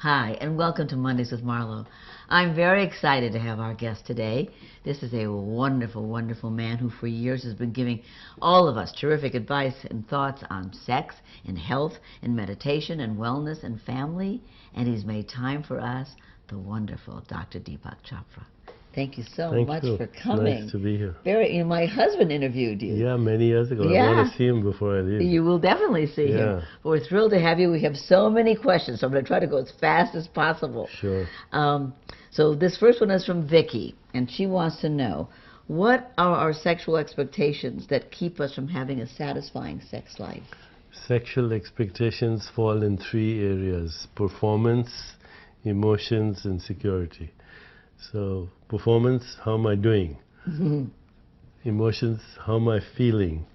Hi, and welcome to Mondays with Marlo. I'm very excited to have our guest today. This is a wonderful, wonderful man who for years has been giving all of us terrific advice and thoughts on sex and health and meditation and wellness and family. And he's made time for us, the wonderful Dr. Deepak Chopra. Thank you so much for coming. Nice to be here. My husband interviewed you. Yeah, many years ago. Yeah. I want to see him before I leave. You will definitely see him. But we're thrilled to have you. We have so many questions, so I'm going to try to go as fast as possible. Sure. So this first one is from Vicky, and she wants to know, what are our sexual expectations that keep us from having a satisfying sex life? Sexual expectations fall in three areas: performance, emotions, and security. So, performance, how am I doing? Emotions, how am I feeling?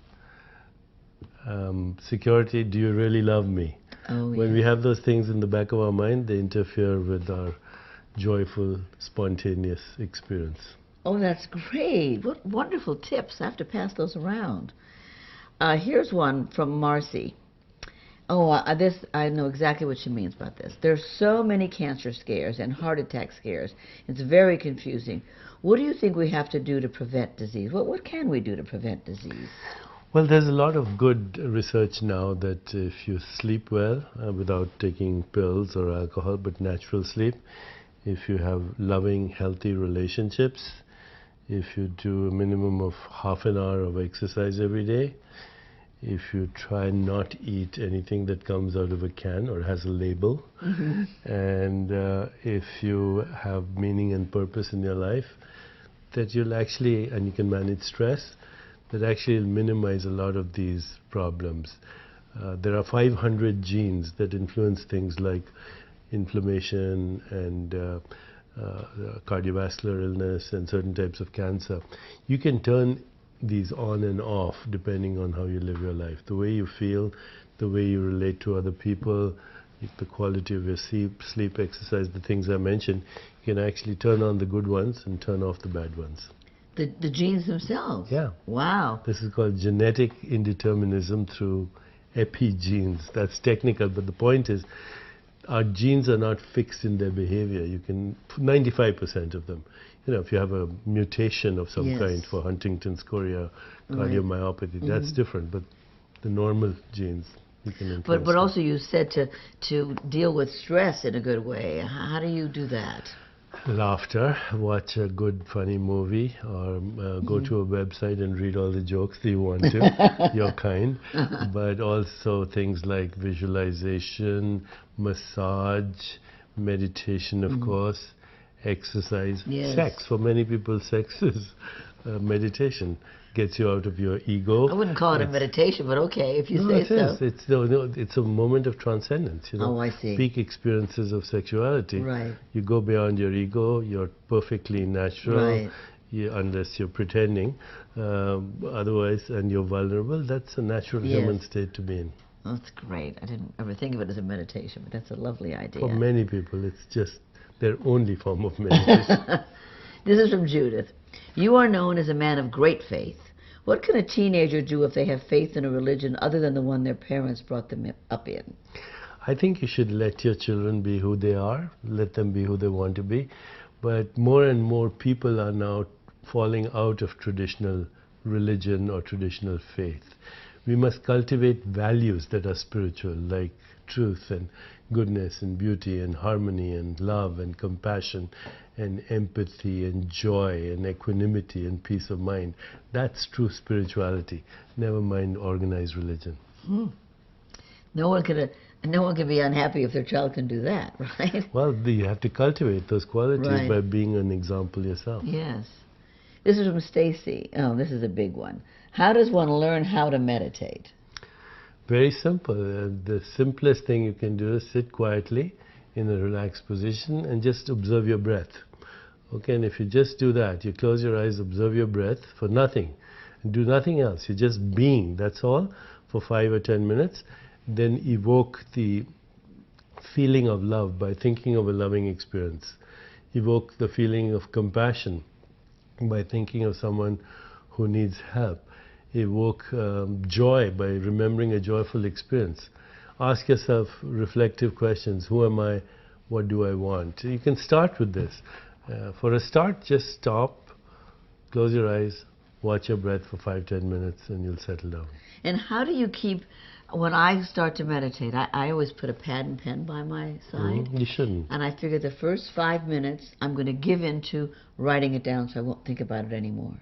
Security, do you really love me? When we have those things in the back of our mind, they interfere with our joyful, spontaneous experience. Oh, that's great. What wonderful tips. I have to pass those around. Here's one from Marcy. I know exactly what she means about this. There's so many cancer scares and heart attack scares. It's very confusing. What do you think we have to do to prevent disease? What can we do to prevent disease? Well, there's a lot of good research now that if you sleep well, without taking pills or alcohol, but natural sleep, if you have loving, healthy relationships, if you do a minimum of half an hour of exercise every day, if you try not eat anything that comes out of a can or has a label, and if you have meaning and purpose in your life, that you'll actually, and you can manage stress, that actually will minimize a lot of these problems. There are 500 genes that influence things like inflammation and cardiovascular illness and certain types of cancer. You can turn these on and off depending on how you live your life. The way you feel, the way you relate to other people, the quality of your sleep, exercise, the things I mentioned, you can actually turn on the good ones and turn off the bad ones. The genes themselves? Yeah. Wow. This is called genetic indeterminism through epigenes. That's technical, but the point is our genes are not fixed in their behavior. You can, 95% of them, if you have a mutation of some kind for Huntington's chorea, cardiomyopathy, that's different. But the normal genes, you can influence. But also you said to deal with stress in a good way. How do you do that? Laughter, watch a good funny movie, or go to a website and read all the jokes that you want to, your kind. But also things like visualization, massage, meditation, of course, exercise, sex. For many people, sex is meditation. Gets you out of your ego. I wouldn't call it a meditation, but okay, if you say so. It's a moment of transcendence. Oh, I see. Peak experiences of sexuality. Right. You go beyond your ego. You're perfectly natural. Right. Unless you're pretending. Otherwise, and you're vulnerable. That's a natural human state to be in. That's great. I didn't ever think of it as a meditation, but that's a lovely idea. For many people, it's just their only form of meditation. This is from Judith. You are known as a man of great faith. What can a teenager do if they have faith in a religion other than the one their parents brought them up in? I think you should let your children be who they are, let them be who they want to be. But more and more people are now falling out of traditional religion or traditional faith. We must cultivate values that are spiritual, like truth and goodness and beauty and harmony and love and compassion and empathy and joy and equanimity and peace of mind. That's true spirituality. Never mind organized religion. No one can be unhappy if their child can do that, right? Well, you have to cultivate those qualities by being an example yourself. Yes. This is from Stacy. Oh, this is a big one. How does one learn how to meditate? Very simple. The simplest thing you can do is sit quietly in a relaxed position and just observe your breath. Okay, and if you just do that, you close your eyes, observe your breath for nothing, and do nothing else. You're just being, that's all, for 5 or 10 minutes. Then evoke the feeling of love by thinking of a loving experience. Evoke the feeling of compassion by thinking of someone who needs help. Evoke joy by remembering a joyful experience. Ask yourself reflective questions. Who am I? what do I want? You can start with this. For a start, just stop, close your eyes, watch your breath for 5-10 minutes, and you'll settle down. And how do you keep, when I start to meditate, I always put a pad and pen by my side. You shouldn't. And I figure the first 5 minutes, I'm going to give into writing it down so I won't think about it anymore.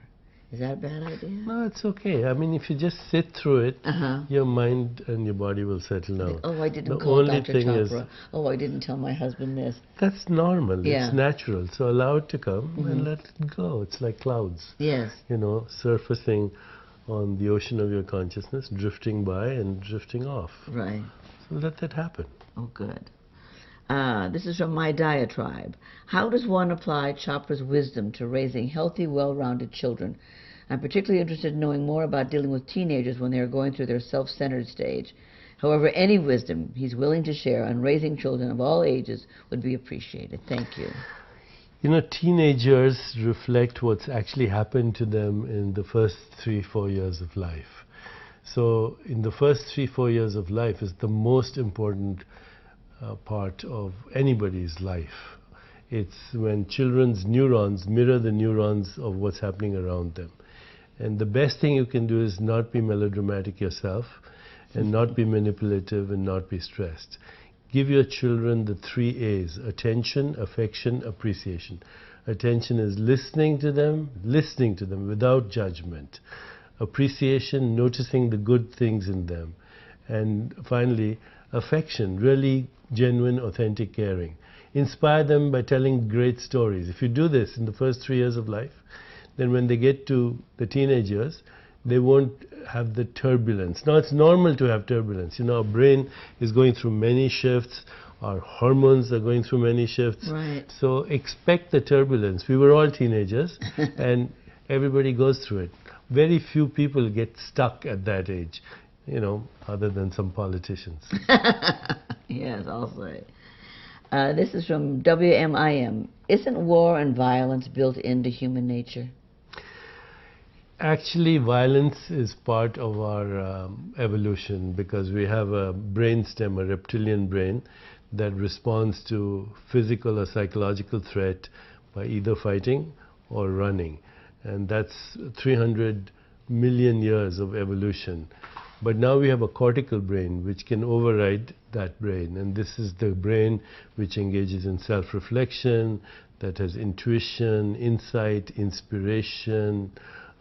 Is that a bad idea? No, it's okay. I mean, if you just sit through it, your mind and your body will settle down. Oh, I didn't The call only Dr. thing is, Chopra. Oh, I didn't tell my husband this. that's normal. Yeah. It's natural. So allow it to come and let it go. It's like clouds. Yes. You know, surfacing on the ocean of your consciousness, drifting by and drifting off. Right. So let that happen. Oh, good. This is from my diatribe. How does one apply Chopra's wisdom to raising healthy, well-rounded children? I'm particularly interested in knowing more about dealing with teenagers when they are going through their self-centered stage. However, any wisdom he's willing to share on raising children of all ages would be appreciated. Thank you. You know, teenagers reflect what's actually happened to them in the first 3-4 years of life. So in the first 3-4 years of life is the most important part of anybody's life. It's when children's neurons mirror the neurons of what's happening around them. And the best thing you can do is not be melodramatic yourself, and not be manipulative, and not be stressed. Give your children the 3 A's: attention, affection, appreciation. Attention is listening to them without judgment. Appreciation, noticing the good things in them. And finally, affection, really genuine, authentic caring. Inspire them by telling great stories. If you do this in the first 3 years of life, then when they get to the teenage years, they won't have the turbulence. Now, it's normal to have turbulence. You know, our brain is going through many shifts. Our hormones are going through many shifts. Right. So expect the turbulence. We were all teenagers, and everybody goes through it. Very few people get stuck at that age, you know, other than some politicians. Yes, I'll say. This is from WMIM. Isn't war and violence built into human nature? Actually, violence is part of our evolution, because we have a brainstem, a reptilian brain, that responds to physical or psychological threat by either fighting or running. And that's 300 million years of evolution. But now we have a cortical brain which can override that brain. And this is the brain which engages in self-reflection, that has intuition, insight, inspiration,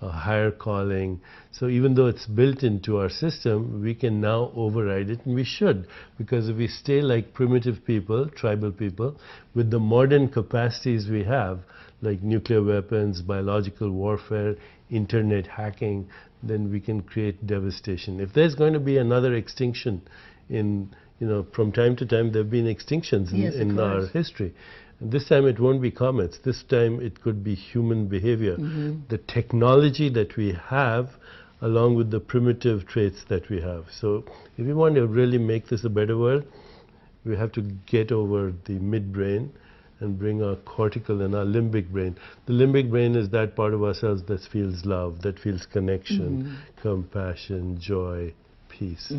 a higher calling. So even though it's built into our system, we can now override it, and we should, because if we stay like primitive people, tribal people, with the modern capacities we have, like nuclear weapons, biological warfare, internet hacking, then we can create devastation. If there's going to be another extinction in, you know, from time to time there have been extinctions in our history. This time it won't be comets. This time it could be human behavior. The technology that we have, along with the primitive traits that we have. So if we want to really make this a better world, we have to get over the midbrain and bring our cortical and our limbic brain. The limbic brain is that part of ourselves that feels love, that feels connection, compassion, joy, peace.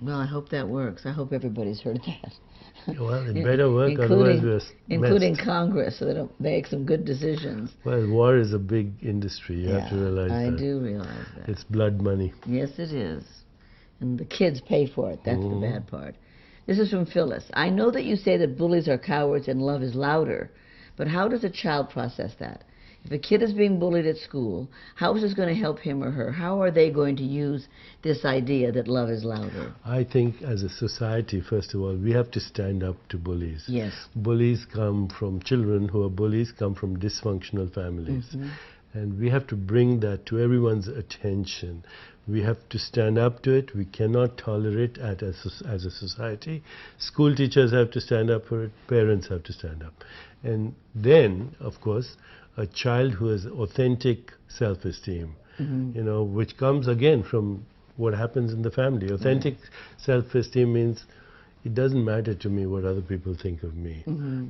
Well, I hope that works. I hope everybody's heard that. Well, it better work, otherwise we're including messed. Congress, so they don't make some good decisions. Well, war is a big industry. You have to realize that. I do realize that. It's blood money. Yes, it is. And the kids pay for it. That's the bad part. This is from Phyllis. I know that you say that bullies are cowards and love is louder, but how does a child process that? If a kid is being bullied at school, how is this going to help him or her? How are they going to use this idea that love is louder? I think as a society, first of all, we have to stand up to bullies. Yes. Bullies come from, children who are bullies come from dysfunctional families. And we have to bring that to everyone's attention. We have to stand up to it. We cannot tolerate it as a society. School teachers have to stand up for it. Parents have to stand up. And then, of course, a child who has authentic self-esteem, you know, which comes again from what happens in the family. Authentic self-esteem means it doesn't matter to me what other people think of me.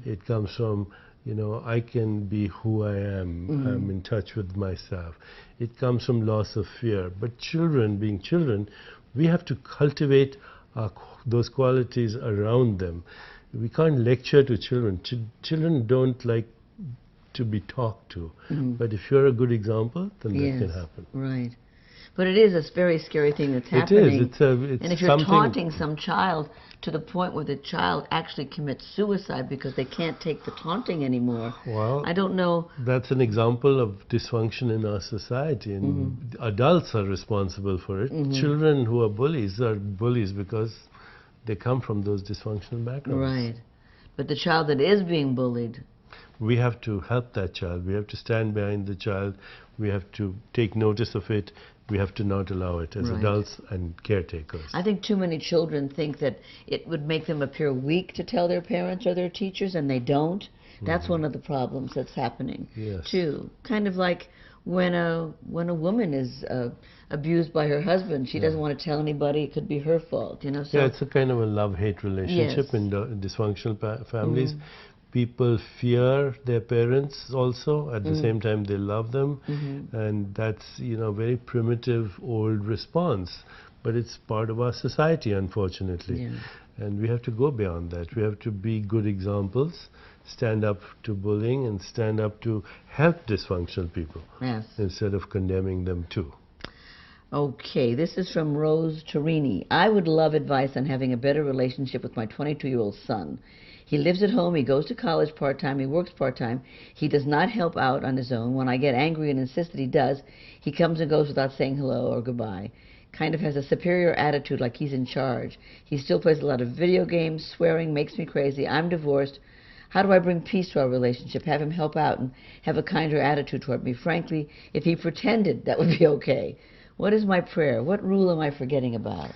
It comes from, you know, I can be who I am. I'm in touch with myself. It comes from loss of fear. But children, being children, we have to cultivate those qualities around them. We can't lecture to children. Children don't like to be talked to. But if you're a good example, then that can happen. Right. But it is a very scary thing that's happening. It is. It's and if you're taunting some child to the point where the child actually commits suicide because they can't take the taunting anymore, well, I don't know. That's an example of dysfunction in our society, and adults are responsible for it. Children who are bullies because they come from those dysfunctional backgrounds. Right. But the child that is being bullied, we have to help that child. We have to stand behind the child. We have to take notice of it. We have to not allow it as adults and caretakers. I think too many children think that it would make them appear weak to tell their parents or their teachers, and they don't. That's one of the problems that's happening, too. Kind of like when a woman is abused by her husband, she doesn't want to tell anybody. It could be her fault, you know. So it's a kind of a love-hate relationship in dysfunctional families. People fear their parents also. At the same time, they love them. And that's, a very primitive, old response. But it's part of our society, unfortunately. And we have to go beyond that. We have to be good examples, stand up to bullying, and stand up to help dysfunctional people instead of condemning them too. Okay, this is from Rose Torini. I would love advice on having a better relationship with my 22-year-old son. He lives at home, he goes to college part-time, he works part-time. He does not help out on his own. When I get angry and insist that he does, he comes and goes without saying hello or goodbye. Kind of has a superior attitude, like he's in charge. He still plays a lot of video games, swearing, makes me crazy. I'm divorced. How do I bring peace to our relationship, have him help out, and have a kinder attitude toward me? Frankly, if he pretended, that would be okay. What is my prayer? What rule am I forgetting about?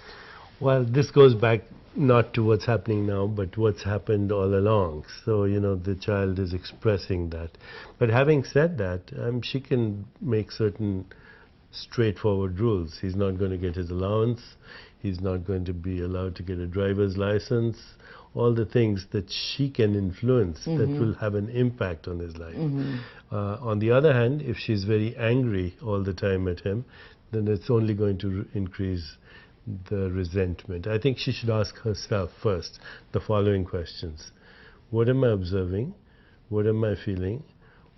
Well, this goes back not to what's happening now, but what's happened all along. So, the child is expressing that. But having said that, she can make certain straightforward rules. He's not going to get his allowance. He's not going to be allowed to get a driver's license. All the things that she can influence that will have an impact on his life. On the other hand, if she's very angry all the time at him, then it's only going to increase the resentment. I think she should ask herself first the following questions. What am I observing? What am I feeling?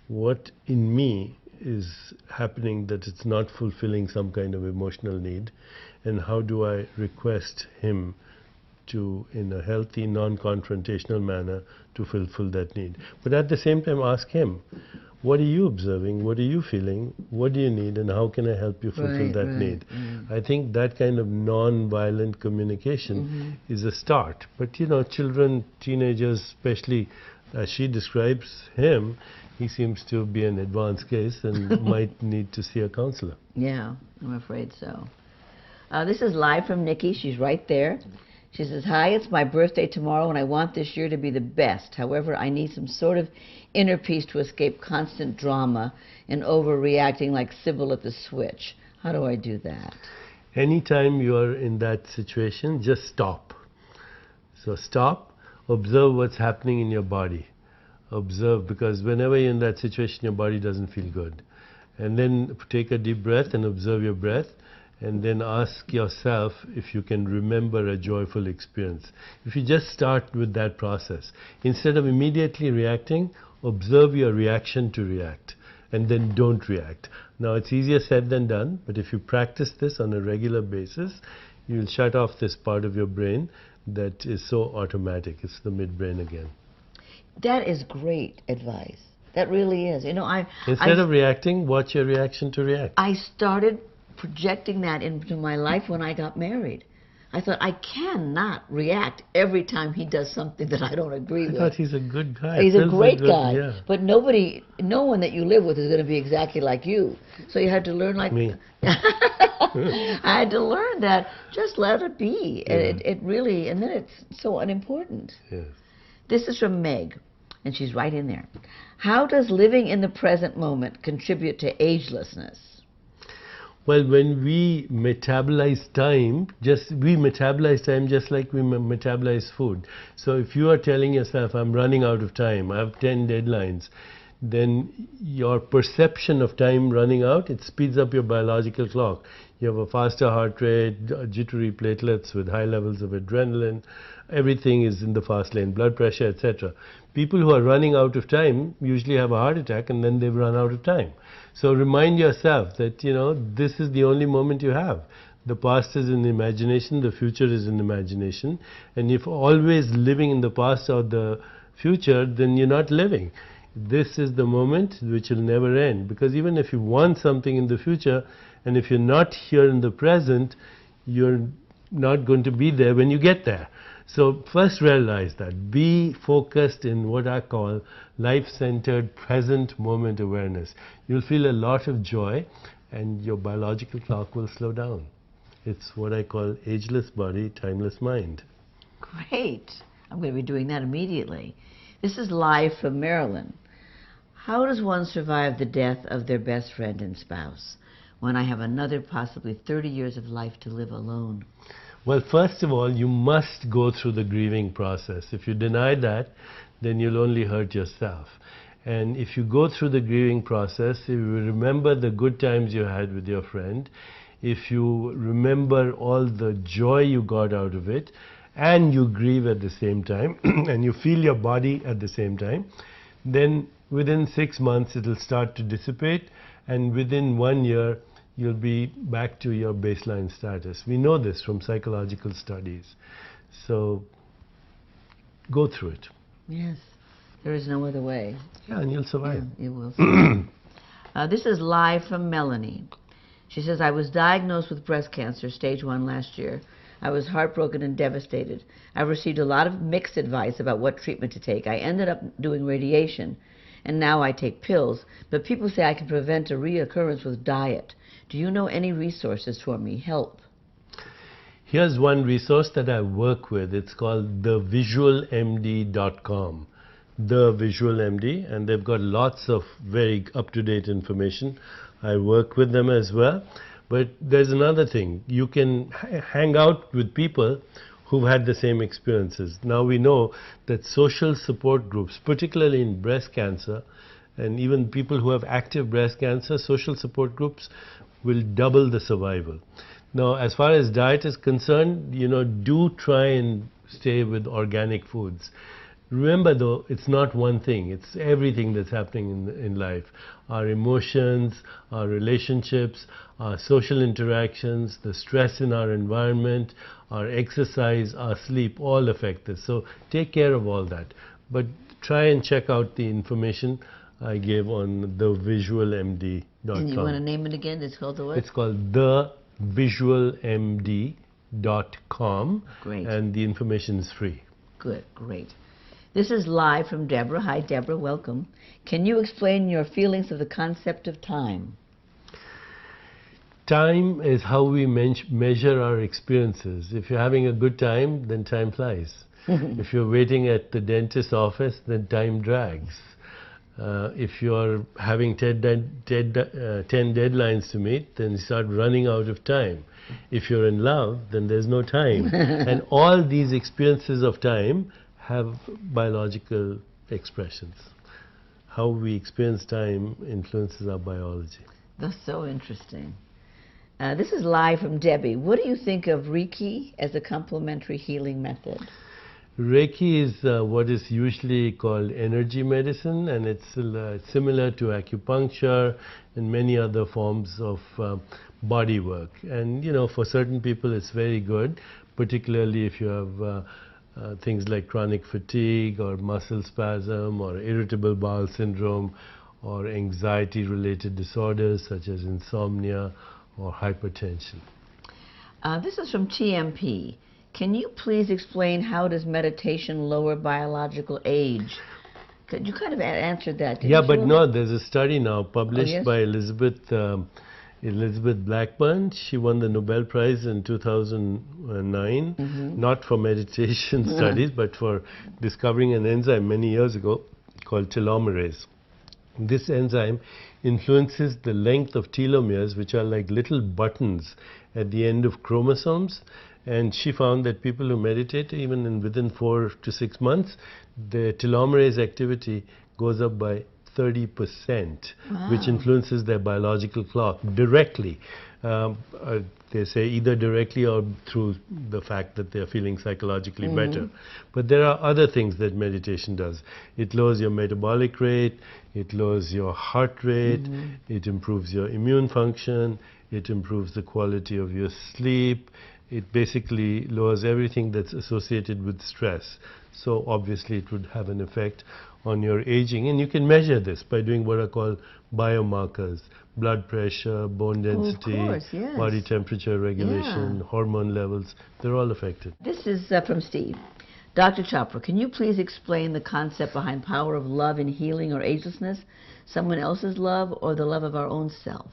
What in me is happening that it's not fulfilling some kind of emotional need? And how do I request him to, in a healthy, non-confrontational manner, to fulfill that need? But at the same time, ask him, what are you observing? What are you feeling? What do you need? And how can I help you fulfill that need? I think that kind of non-violent communication is a start. But, children, teenagers, especially as she describes him, he seems to be an advanced case and might need to see a counselor. Yeah, I'm afraid so. This is live from Nikki. She's right there. She says, hi, it's my birthday tomorrow, and I want this year to be the best. However, I need some sort of inner peace to escape constant drama and overreacting like Sybil at the switch. How do I do that? Anytime you are in that situation, just stop. So stop, observe what's happening in your body. Observe, because whenever you're in that situation, your body doesn't feel good. And then take a deep breath and observe your breath. And then ask yourself if you can remember a joyful experience. If you just start with that process, instead of immediately reacting, observe your reaction to react, and then don't react. Now, it's easier said than done, but if you practice this on a regular basis, you'll shut off this part of your brain that is so automatic. It's the midbrain again. That is great advice. That really is. Instead of reacting, watch your reaction to react. I started projecting that into my life when I got married. I thought, I cannot react every time he does something that I don't agree with. I thought he's a good guy. He's a great guy. But no one that you live with is going to be exactly like you. So you had to learn like me. I had to learn that just let it be. And it really, and then it's so unimportant. Yes. This is from Meg, and she's right in there. How does living in the present moment contribute to agelessness? Well, when we metabolize time, just like we metabolize food. So if you are telling yourself, I'm running out of time, I have 10 deadlines, then your perception of time running out, it speeds up your biological clock. You have a faster heart rate, jittery platelets with high levels of adrenaline. Everything is in the fast lane, blood pressure, etc. People who are running out of time usually have a heart attack and then they've run out of time. So remind yourself that, this is the only moment you have. The past is in imagination, the future is in imagination. And if always living in the past or the future, then you're not living. This is the moment which will never end. Because even if you want something in the future, and if you're not here in the present, you're not going to be there when you get there. So first realize that. Be focused in what I call life-centered present moment awareness. You'll feel a lot of joy and your biological clock will slow down. It's what I call ageless body, timeless mind. Great. I'm going to be doing that immediately. This is live from Maryland. How does one survive the death of their best friend and spouse when I have another possibly 30 years of life to live alone? Well, first of all, you must go through the grieving process. If you deny that, then you'll only hurt yourself. And if you go through the grieving process, if you remember the good times you had with your friend, if you remember all the joy you got out of it, and you grieve at the same time, and you feel your body at the same time, then within 6 months it will start to dissipate, and within 1 year you'll be back to your baseline status. We know this from psychological studies. So go through it. Yes, there is no other way. Yeah, and you'll survive. Yeah, you will survive. This is live from Melanie. She says, I was diagnosed with breast cancer, stage 1, last year. I was heartbroken and devastated. I received a lot of mixed advice about what treatment to take. I ended up doing radiation, and now I take pills. But people say I can prevent a reoccurrence with diet. Do you know any resources for me? Help. Here's one resource that I work with. It's called thevisualmd.com. The Visual MD, and they've got lots of very up-to-date information. I work with them as well. But there's another thing. You can hang out with people who've had the same experiences. Now we know that social support groups, particularly in breast cancer, and even people who have active breast cancer, social support groups will double the survival. Now, as far as diet is concerned, do try and stay with organic foods. Remember though, it's not one thing, it's everything that's happening in life. Our emotions, our relationships, our social interactions, the stress in our environment, our exercise, our sleep, all affect this. So take care of all that. But try and check out the information I gave on thevisualmd.com. And you want to name it again? It's called the what? It's called thevisualmd.com. Great. And the information is free. Good, great. This is live from Deborah. Hi, Deborah, welcome. Can you explain your feelings of the concept of time? Time is how we measure our experiences. If you're having a good time, then time flies. If you're waiting at the dentist's office, then time drags. If you're having 10 deadlines to meet, then you start running out of time. If you're in love, then there's no time. And all these experiences of time have biological expressions. How we experience time influences our biology. That's so interesting. This is live from Debbie. What do you think of Reiki as a complementary healing method? Reiki is what is usually called energy medicine, and it's similar to acupuncture and many other forms of body work. And for certain people it's very good, particularly if you have things like chronic fatigue or muscle spasm or irritable bowel syndrome or anxiety-related disorders such as insomnia or hypertension. This is from TMP. Can you please explain how does meditation lower biological age? Could you kind of answered that? Yeah, but no, there's a study now published by Elizabeth Blackburn. She won the Nobel Prize in 2009, not for meditation studies, but for discovering an enzyme many years ago called telomerase. This enzyme influences the length of telomeres, which are like little buttons at the end of chromosomes. And she found that people who meditate, even within 4 to 6 months, their telomerase activity goes up by 30%, Wow. which influences their biological clock directly. They say either directly or through the fact that they're feeling psychologically better. But there are other things that meditation does. It lowers your metabolic rate, it lowers your heart rate, it improves your immune function, it improves the quality of your sleep. It basically lowers everything that's associated with stress. So obviously it would have an effect on your aging. And you can measure this by doing what are called biomarkers: blood pressure, bone density, of course, yes. body temperature regulation, hormone levels. They're all affected. This is from Steve. Dr. Chopra, can you please explain the concept behind power of love in healing or agelessness? Someone else's love or the love of our own self?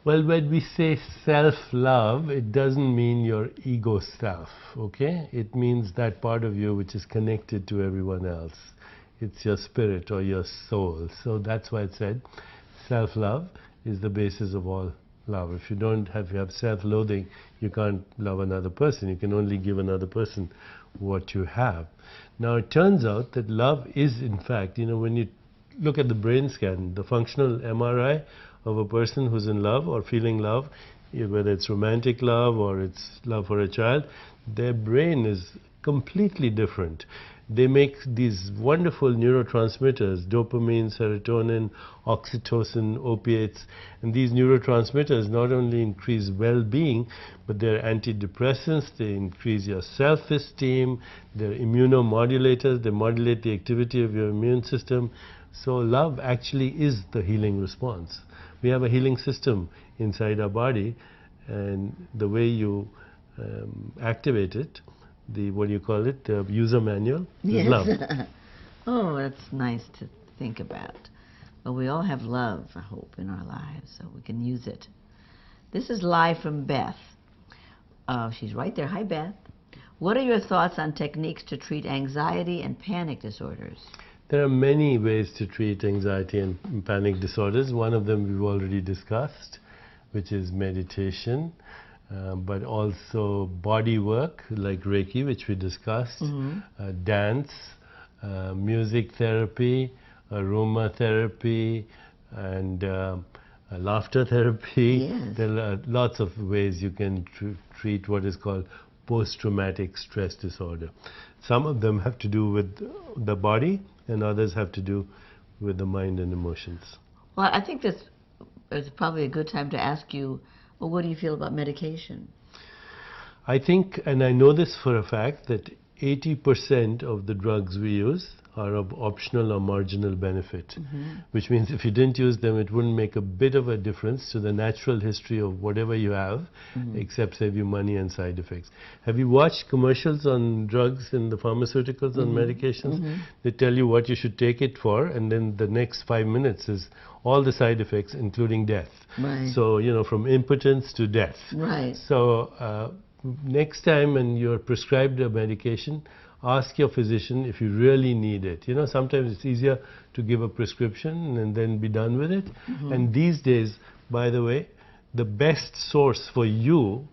Well, when we say self-love, it doesn't mean your ego self, okay? It means that part of you which is connected to everyone else. It's your spirit or your soul. So that's why it said self-love is the basis of all love. If you have self-loathing, you can't love another person. You can only give another person what you have. Now, it turns out that love is, in fact, when you look at the brain scan, the functional MRI of a person who's in love or feeling love, whether it's romantic love or it's love for a child, their brain is completely different. They make these wonderful neurotransmitters: dopamine, serotonin, oxytocin, opiates. And these neurotransmitters not only increase well-being, but they're antidepressants. They increase your self-esteem. They're immunomodulators. They modulate the activity of your immune system. So love actually is the healing response. We have a healing system inside our body, and the way you activate it, the user manual, is love. Oh, that's nice to think about. Well, we all have love, I hope, in our lives, so we can use it. This is live from Beth. She's right there. Hi, Beth. What are your thoughts on techniques to treat anxiety and panic disorders? There are many ways to treat anxiety and panic disorders. One of them we've already discussed, which is meditation, but also body work like Reiki, which we discussed, dance, music therapy, aromatherapy, and laughter therapy. Yes. There are lots of ways you can treat what is called post-traumatic stress disorder. Some of them have to do with the body, and others have to do with the mind and emotions. Well, I think this is probably a good time to ask you, well, what do you feel about medication? I think, and I know this for a fact, that 80% of the drugs we use are of optional or marginal benefit, which means if you didn't use them, it wouldn't make a bit of a difference to the natural history of whatever you have, except save you money and side effects. Have you watched commercials on drugs and the pharmaceuticals on medications? They tell you what you should take it for, and then the next 5 minutes is all the side effects, including death. Right. So, from impotence to death. Right. So, next time when you're prescribed a medication, ask your physician if you really need it. Sometimes it's easier to give a prescription and then be done with it. And these days, by the way, the best source for you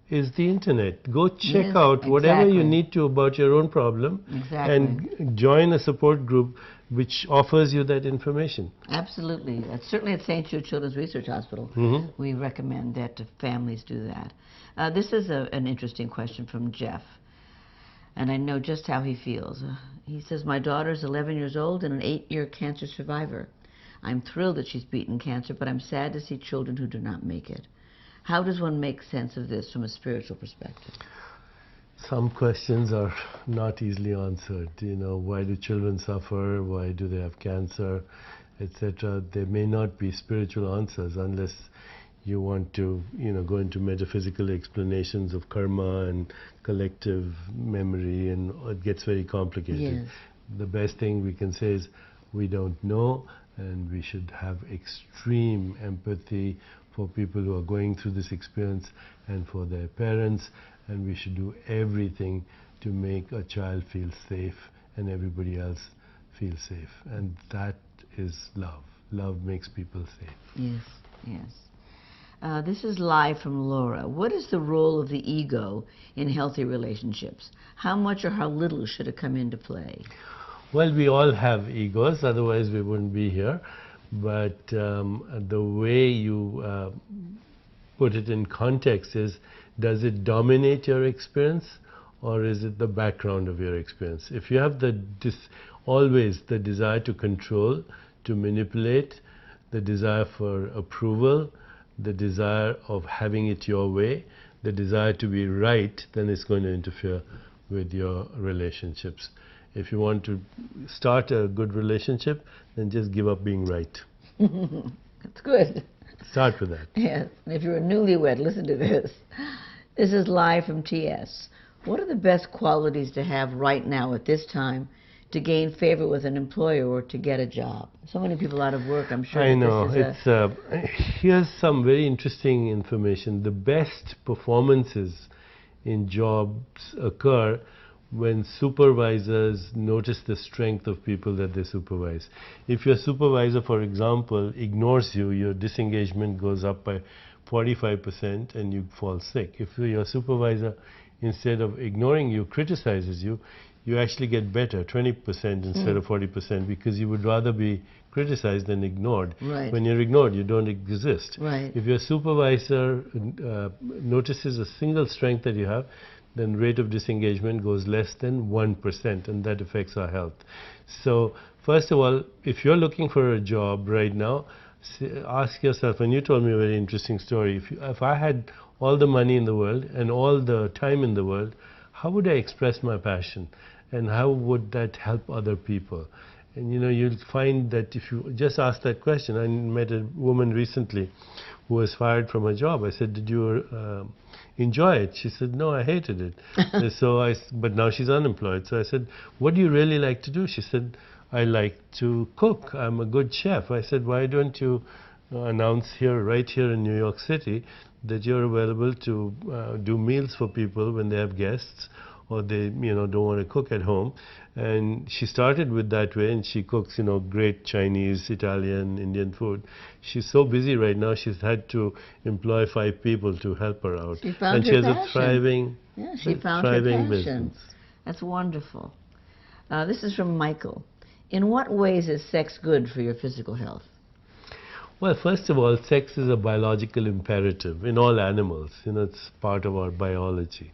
is the internet. Go check out whatever you need to about your own problem, and join a support group which offers you that information. Absolutely. Certainly at St. Jude Children's Research Hospital, we recommend that families do that. This is an interesting question from Jeff, and I know just how he feels. He says, my daughter is 11 years old and an 8-year cancer survivor. I'm thrilled that she's beaten cancer, but I'm sad to see children who do not make it. How does one make sense of this from a spiritual perspective? Some questions are not easily answered. Why do children suffer? Why do they have cancer, etc.? There may not be spiritual answers unless you want to, go into metaphysical explanations of karma and collective memory, and it gets very complicated. Yes. The best thing we can say is we don't know, and we should have extreme empathy for people who are going through this experience and for their parents, and we should do everything to make a child feel safe and everybody else feel safe. And that is love. Love makes people safe. Yes, yes. This is live from Laura. What is the role of the ego in healthy relationships? How much or how little should it come into play? Well, we all have egos, otherwise we wouldn't be here. But the way you put it in context is, does it dominate your experience, or is it the background of your experience? If you have always the desire to control, to manipulate, the desire for approval, the desire of having it your way, the desire to be right, then it's going to interfere with your relationships. If you want to start a good relationship, then just give up being right. That's good. Start with that. Yes. And if you're a newlywed, listen to this. This is live from TS. What are the best qualities to have right now at this time to gain favor with an employer or to get a job? So many people out of work, I'm sure. I know. Here's some very interesting information. The best performances in jobs occur when supervisors notice the strength of people that they supervise. If your supervisor, for example, ignores you, your disengagement goes up by 45% and you fall sick. If your supervisor, instead of ignoring you, criticizes you, you actually get better, 20% instead of 40%, because you would rather be criticized than ignored. Right. When you're ignored, you don't exist. Right. If your supervisor notices a single strength that you have, then rate of disengagement goes less than 1%, and that affects our health. So first of all, if you're looking for a job right now, ask yourself, and you told me a very interesting story, if I had all the money in the world and all the time in the world, how would I express my passion? And how would that help other people? And you'll find that if you just ask that question. I met a woman recently who was fired from her job. I said, did you enjoy it? She said, no, I hated it. But now she's unemployed. So I said, what do you really like to do? She said, I like to cook. I'm a good chef. I said, why don't you announce right here in New York City that you're available to do meals for people when they have guests, or they don't want to cook at home. And she started with that way, and she cooks great Chinese, Italian, Indian food. She's so busy right now, she's had to employ 5 people to help her out. She found and her she has passion. A thriving, yeah, she found her passion. Business. That's wonderful. This is from Michael. In what ways is sex good for your physical health? Well, first of all, sex is a biological imperative in all animals. It's part of our biology.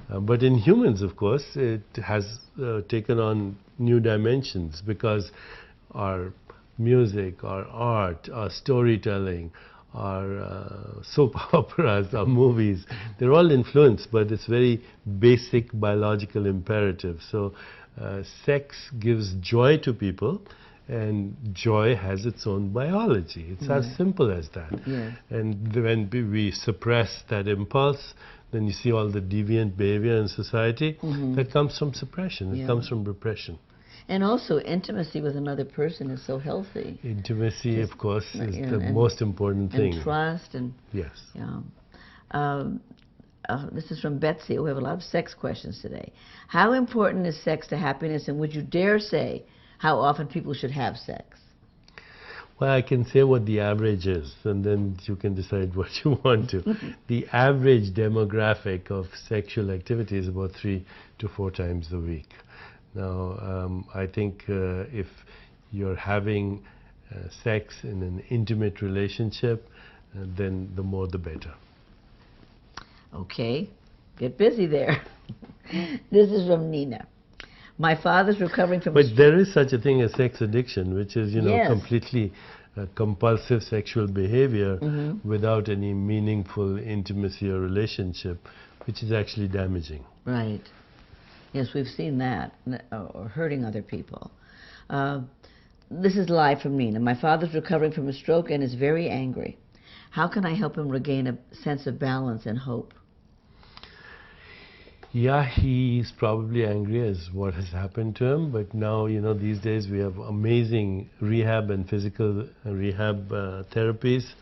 But in humans, of course, it has taken on new dimensions, because our music, our art, our storytelling, our soap operas, our movies, they're all influenced by this very basic biological imperative. So sex gives joy to people, and joy has its own biology. It's as simple as that. Yes. And when we suppress that impulse, then you see all the deviant behavior in society. That comes from suppression. It comes from repression. And also, intimacy with another person is so healthy. Intimacy, of course, is the most important thing. And trust. And yes. Yeah. This is from Betsy. We have a lot of sex questions today. How important is sex to happiness, and would you dare say how often people should have sex? Well, I can say what the average is, and then you can decide what you want to. The average demographic of sexual activity is about 3 to 4 times a week. Now, I think if you're having sex in an intimate relationship, then the more the better. Okay, get busy there. This is from Nina. My father's recovering from... But there is such a thing as sex addiction, which is, Yes. completely compulsive sexual behavior without any meaningful intimacy or relationship, which is actually damaging. Right. Yes, we've seen that, or hurting other people. This is live from Nina. My father's recovering from a stroke and is very angry. How can I help him regain a sense of balance and hope? Yeah, he's probably angry as what has happened to him, but now, these days we have amazing rehab and physical rehab therapies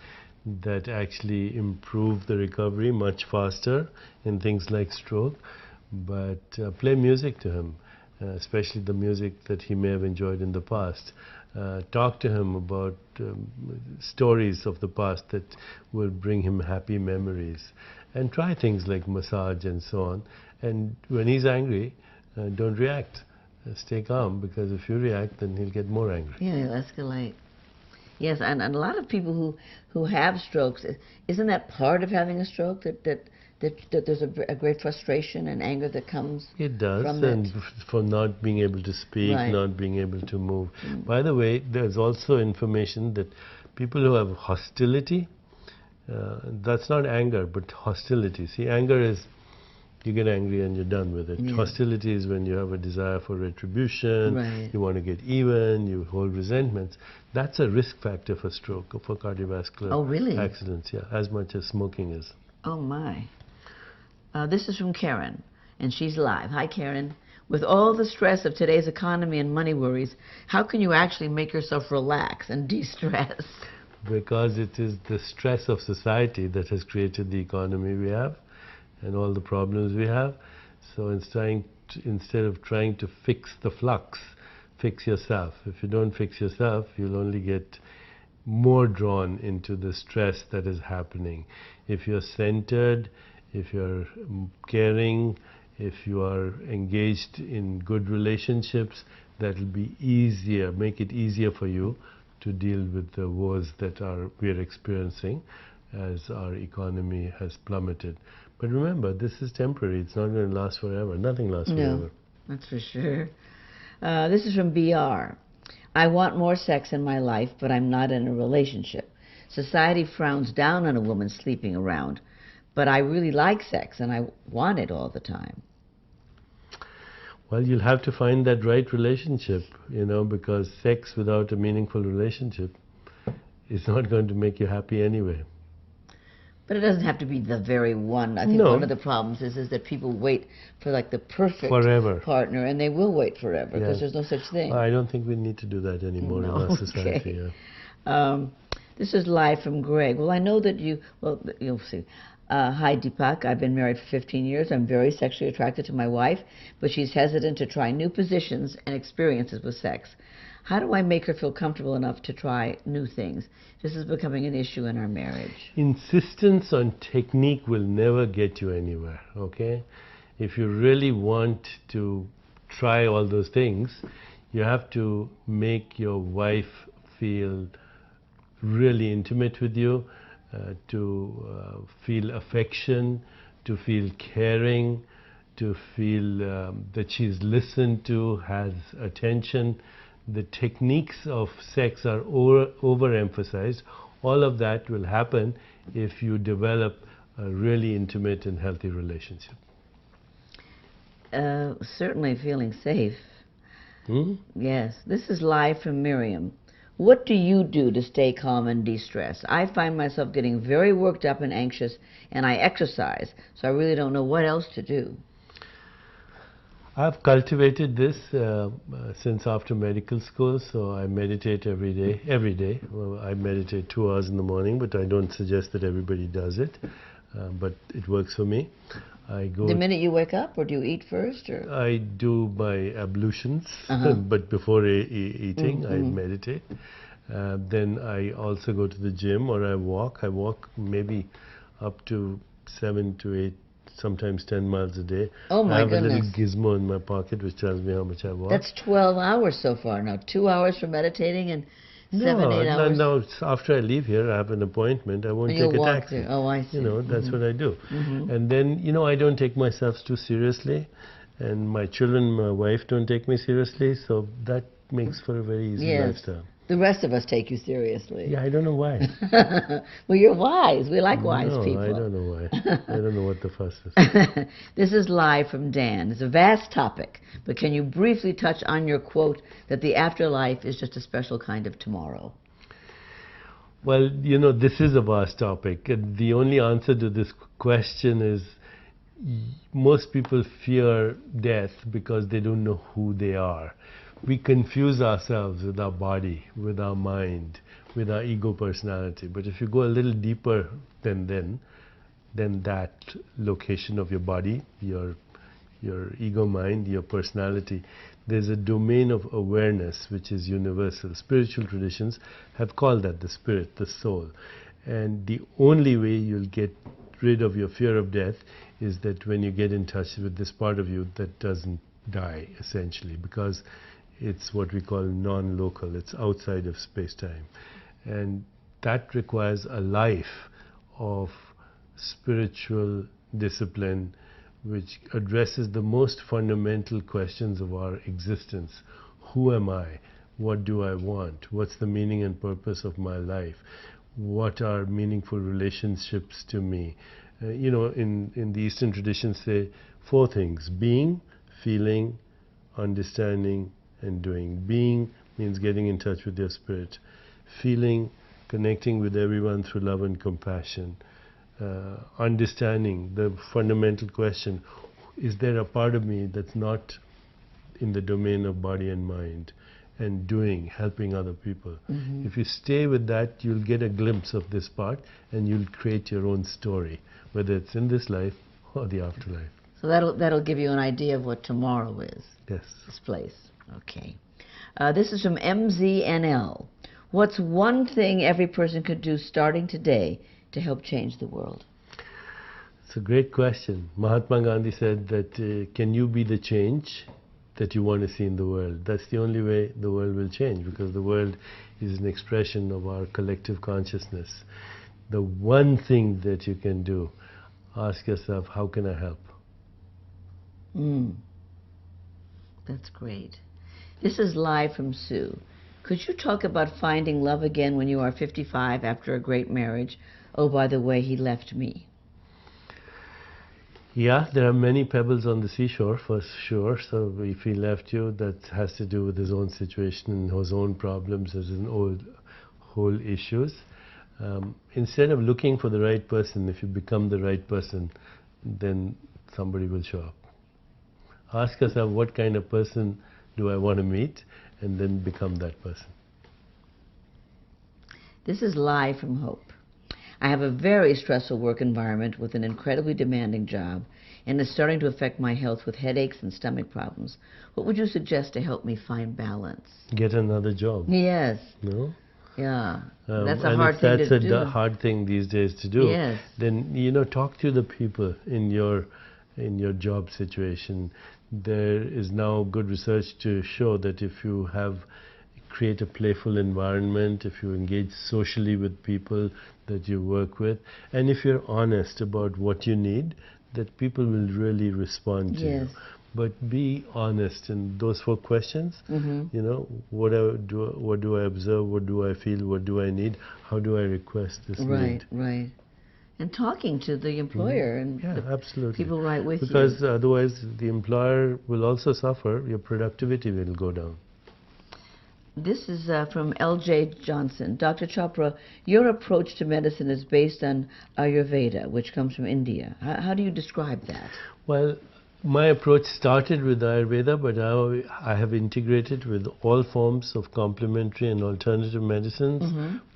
that actually improve the recovery much faster in things like stroke. But play music to him, especially the music that he may have enjoyed in the past. Talk to him about stories of the past that will bring him happy memories. And try things like massage and so on. And when he's angry, don't react. stay calm, because if you react, then he'll get more angry. Yeah, they'll escalate. Yes, and a lot of people who have strokes, isn't that part of having a stroke, that there's a great frustration and anger that comes It does, from and it? for not being able to speak, Right. not being able to move. By the way, there's also information that people who have hostility, that's not anger, but hostility. See, anger is you get angry and you're done with it. Yeah. Hostility is when you have a desire for retribution, Right. you want to get even, you hold resentments. That's a risk factor for stroke or for cardiovascular Oh, really? accidents, yeah, as much as smoking is. Oh, my. This is from Karen, and she's live. Hi, Karen. With all the stress of today's economy and money worries, how can you actually make yourself relax and de-stress? Because it is the stress of society that has created the economy we have and all the problems we have. So instead of trying to fix the flux, fix yourself. If you don't fix yourself, you'll only get more drawn into the stress that is happening. If you're centered, if you're caring, if you are engaged in good relationships, that'll be easier, make it easier for you to deal with the woes that we're experiencing as our economy has plummeted. But remember, this is temporary. It's not going to last forever. Nothing lasts forever. That's for sure. This is from BR. I want more sex in my life, but I'm not in a relationship. Society frowns down on a woman sleeping around, but I really like sex and I want it all the time. Well, you'll have to find that right relationship, because sex without a meaningful relationship is not going to make you happy anyway. But it doesn't have to be the very one. I think one of the problems is that people wait for like the perfect partner, and they will wait forever because there's no such thing. I don't think we need to do that anymore in our society. Okay. Yeah. This is live from Greg. Well, I know that you'll see. Hi, Deepak. I've been married for 15 years. I'm very sexually attracted to my wife, but she's hesitant to try new positions and experiences with sex. How do I make her feel comfortable enough to try new things? This is becoming an issue in our marriage. Insistence on technique will never get you anywhere, okay? If you really want to try all those things, you have to make your wife feel really intimate with you, to feel affection, to feel caring, to feel that she's listened to, has attention. The techniques of sex are overemphasized. All of that will happen if you develop a really intimate and healthy relationship. Certainly feeling safe. Yes. This is live from Miriam. What do you do to stay calm and de-stress? I find myself getting very worked up and anxious, and I exercise, so I really don't know what else to do. I've cultivated this since after medical school, so I meditate every day. Well, I meditate 2 hours in the morning, but I don't suggest that everybody does it, but it works for me. I go the minute you wake up, or do you eat first? Or? I do my ablutions, but before eating, I meditate. Then I also go to the gym, or I walk. I walk maybe up to 7 to 8, sometimes 10 miles a day. Oh my goodness. I have a little gizmo in my pocket which tells me how much I walk. That's 12 hours so far now. 2 hours for meditating and 7-8 hours. No, after I leave here, I have an appointment. I won't take a taxi. There. Oh, I see. That's what I do. And then, I don't take myself too seriously. And my children, my wife don't take me seriously. So that makes for a very easy lifestyle. The rest of us take you seriously. Yeah, I don't know why. Well, you're wise. We like wise people. No, I don't know why. I don't know what the fuss is. This is live from Dan. It's a vast topic, but can you briefly touch on your quote that the afterlife is just a special kind of tomorrow? Well, this is a vast topic. The only answer to this question is most people fear death because they don't know who they are. We confuse ourselves with our body, with our mind, with our ego personality. But if you go a little deeper than that location of your body, your ego mind, your personality, there's a domain of awareness which is universal. Spiritual traditions have called that the spirit, the soul. And the only way you'll get rid of your fear of death is that when you get in touch with this part of you that doesn't die, essentially, because it's what we call non-local. It's outside of space-time. And that requires a life of spiritual discipline which addresses the most fundamental questions of our existence. Who am I? What do I want? What's the meaning and purpose of my life? What are meaningful relationships to me? In the Eastern traditions say 4 things: being, feeling, understanding, and doing. Being means getting in touch with your spirit. Feeling, connecting with everyone through love and compassion. Understanding, the fundamental question: is there a part of me that's not in the domain of body and mind? And doing, helping other people. If you stay with that, you'll get a glimpse of this part, and you'll create your own story, whether it's in this life or the afterlife. So that'll give you an idea of what tomorrow is. Yes. This place. Okay. This is from MZNL. What's one thing every person could do starting today to help change the world? It's a great question. Mahatma Gandhi said that can you be the change that you want to see in the world? That's the only way the world will change, because the world is an expression of our collective consciousness. The one thing that you can do, ask yourself, how can I help? That's great. This is live from Sue. Could you talk about finding love again when you are 55 after a great marriage? Oh, by the way, he left me. Yeah, there are many pebbles on the seashore, for sure. So if he left you, that has to do with his own situation and his own problems, his own whole issues. Instead of looking for the right person, if you become the right person, then somebody will show up. Ask yourself, what kind of person do I want to meet? And then become that person. This is live from Hope. I have a very stressful work environment with an incredibly demanding job, and it's starting to affect my health with headaches and stomach problems. What would you suggest to help me find balance? Get another job. Yes. No? Yeah. That's a hard thing to do. That's a hard thing these days to do. Yes. Then, talk to the people in your job situation. There is now good research to show that if you create a playful environment, if you engage socially with people that you work with, and if you're honest about what you need, that people will really respond to you. But be honest in those 4 questions. What do I observe? What do I feel? What do I need? How do I request this need? Right. And talking to the employer and absolutely. people right with because you. Otherwise the employer will also suffer. Your productivity will go down. This is from L.J. Johnson. Dr. Chopra, your approach to medicine is based on Ayurveda, which comes from India. How do you describe that? Well, my approach started with Ayurveda, but now I have integrated with all forms of complementary and alternative medicines.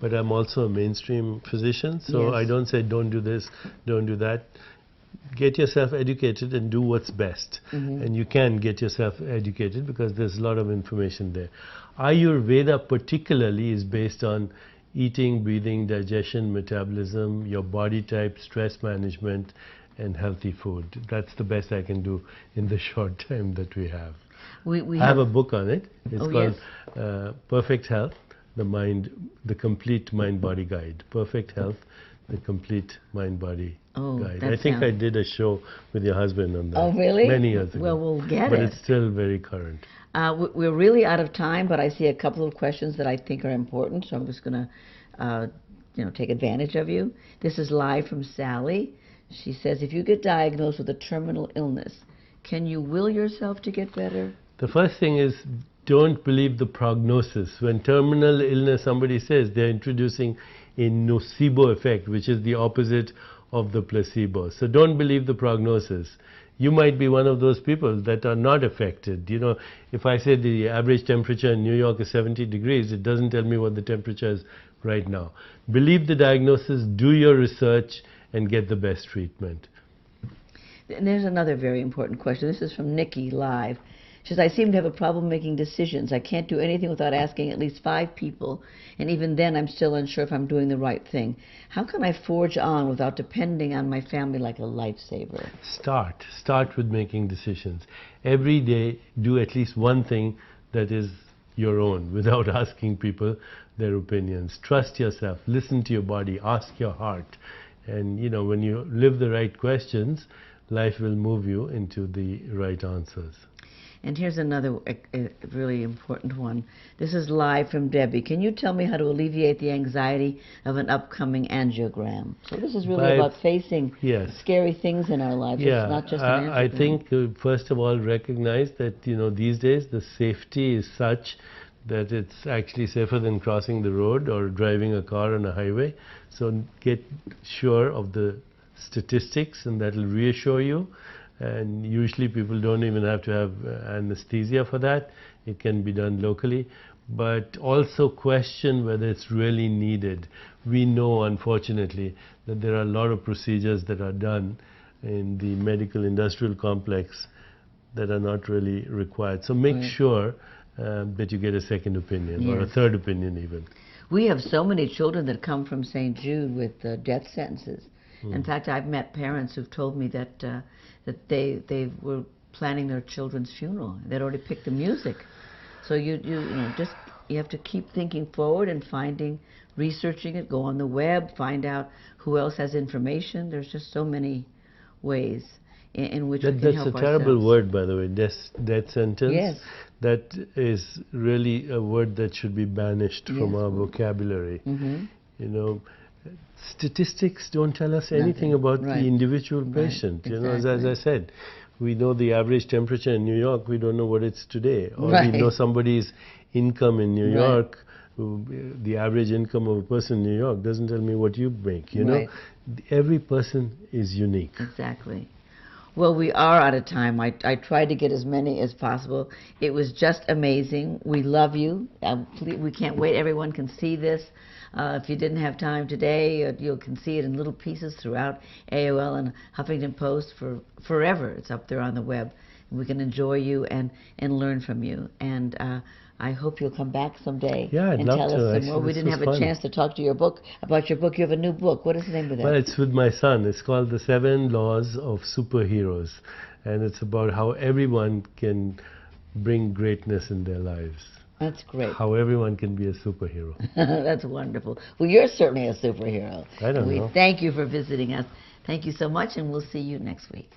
But I'm also a mainstream physician, so I don't say don't do this, don't do that. Get yourself educated and do what's best. And you can get yourself educated because there's a lot of information there. Ayurveda particularly is based on eating, breathing, digestion, metabolism, your body type, stress management, and healthy food. That's the best I can do in the short time that we have. I have a book on it. It's called Perfect Health, the Complete Mind-Body Guide. Perfect Health, the Complete Mind-Body Guide. I think I did a show with your husband on that. Oh, really? Many years ago. Well, we'll get it. But it's still very current. We're really out of time, but I see a couple of questions that I think are important, so I'm just going to take advantage of you. This is live from Sally. She says, if you get diagnosed with a terminal illness, can you will yourself to get better? The first thing is, don't believe the prognosis. When terminal illness, somebody says, they're introducing a nocebo effect, which is the opposite of the placebo. So don't believe the prognosis. You might be one of those people that are not affected. If I say the average temperature in New York is 70 degrees, it doesn't tell me what the temperature is right now. Believe the diagnosis, do your research, and get the best treatment. And there's another very important question. This is from Nikki live. She says, I seem to have a problem making decisions. I can't do anything without asking at least 5 people, and even then I'm still unsure if I'm doing the right thing. How can I forge on without depending on my family like a lifesaver? Start with making decisions. Every day, do at least one thing that is your own without asking people their opinions. Trust yourself, listen to your body, ask your heart. And you know, when you live the right questions, life will move you into the right answers. And here's another really important one. This is live from Debbie. Can you tell me how to alleviate the anxiety of an upcoming angiogram? So this is really about facing scary things in our lives. Yeah, it's not just an angiogram. I think first of all recognize that these days the safety is such that it's actually safer than crossing the road or driving a car on a highway. So get sure of the statistics, and that will reassure you. And usually people don't even have to have anesthesia for that. It can be done locally. But also question whether it's really needed. We know, unfortunately, that there are a lot of procedures that are done in the medical industrial complex that are not really required. So make sure that you get a second opinion or a third opinion even. We have so many children that come from St. Jude with death sentences. In fact, I've met parents who've told me that that they were planning their children's funeral. They'd already picked the music. So you have to keep thinking forward and researching it. Go on the web, find out who else has information. There's just so many ways in which we can help ourselves. That's a terrible word, by the way, death sentence. Yes. That is really a word that should be banished from our vocabulary. You know, statistics don't tell us anything about the individual patient. You know, as I said, we know the average temperature in New York. We don't know what it's today. Or we know somebody's income in New York. The average income of a person in New York doesn't tell me what you make. You know, every person is unique. Exactly. Well, we are out of time. I tried to get as many as possible. It was just amazing. We love you. We can't wait. Everyone can see this. If you didn't have time today, you can see it in little pieces throughout AOL and Huffington Post for forever. It's up there on the web. We can enjoy you and learn from you. And I hope you'll come back someday and tell us some more. We didn't have a chance to talk to about your book. You have a new book. What is the name of that? Well, it's with my son. It's called The 7 Laws of Superheroes. And it's about how everyone can bring greatness in their lives. That's great. How everyone can be a superhero. That's wonderful. Well, you're certainly a superhero. I don't know. We thank you for visiting us. Thank you so much, and we'll see you next week.